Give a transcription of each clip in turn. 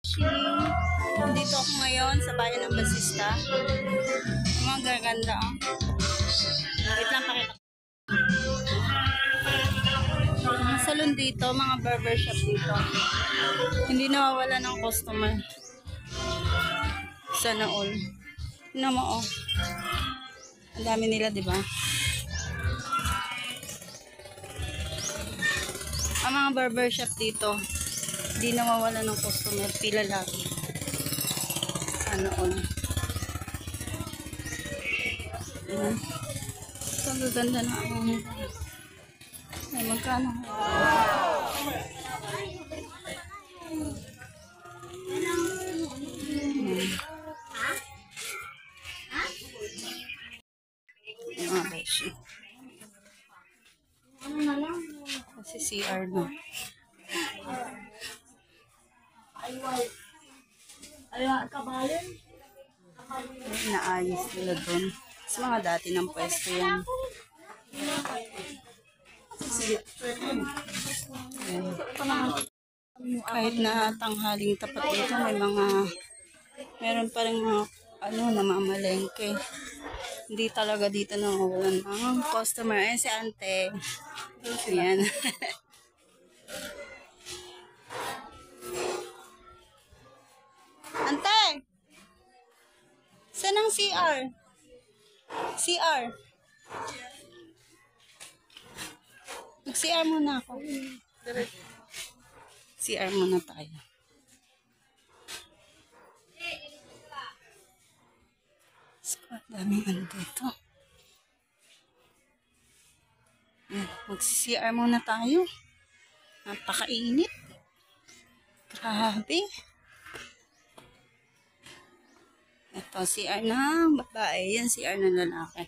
Dito ako ngayon sa bayan ng Basista. Mga gaganda. Wait lang, pakita ko. Mga salon dito, mga barbershop dito. Hindi nawawala ng customer. Sana all. Tignan mo, oh. Ang dami nila, di ba? Ang mga barbershop dito, hindi nawawala ng customer. Pila lagi. Sana all. Ayan. So, ang gaganda na ang ay, magkano? Mga beshi. Kasi CR na. Naayos nila doon. Sa mga dati ng pwesto yan. Kahit na tanghaling tapat dito, meron pa rin mga namamalengke. Hindi talaga dito nawawalan ng customer. Ayan si ante. Ayan. Ante! Saan ang CR? CR. Mag-CR muna ako. CR muna tayo. Daming ano dito. Mag-CR muna tayo. Napakainit. Grabe. Ito, CR ng babae. Yan, CR ng lalaki.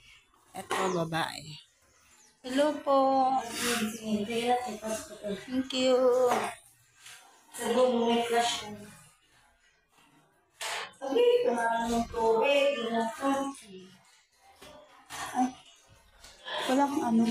Ito, babae. Hello po. Thank you. Ay, wala kang ano.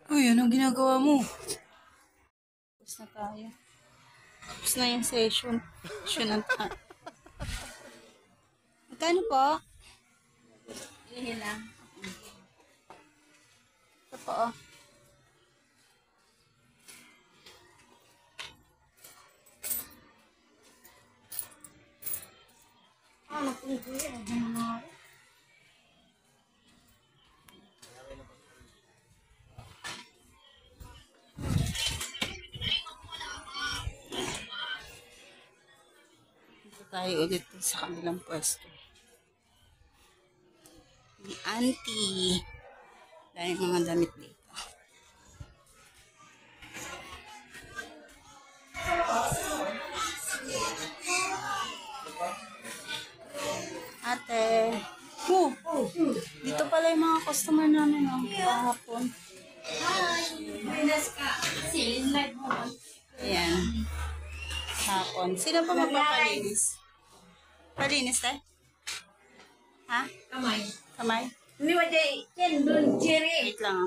Uy, anong ginagawa mo? Tapos na tayo. Tapos na yung session. Session ng tayo. Magkano po? Ihi lang. Ito po, oh. Ano po yun? Tayo ulit sa kabilang pwesto. Ni auntie. Dahil mga damit dito. Ate. Dito pala yung mga customer namin. Kahapon. Hi! Buenas ka. Silin live mo. Ayan. Hapon. Sino pa magpapalinis? Palinis tayo? Ha? Kamay. Kamay? Hindi mo dyan. Yan doon, Jerry. Wait lang.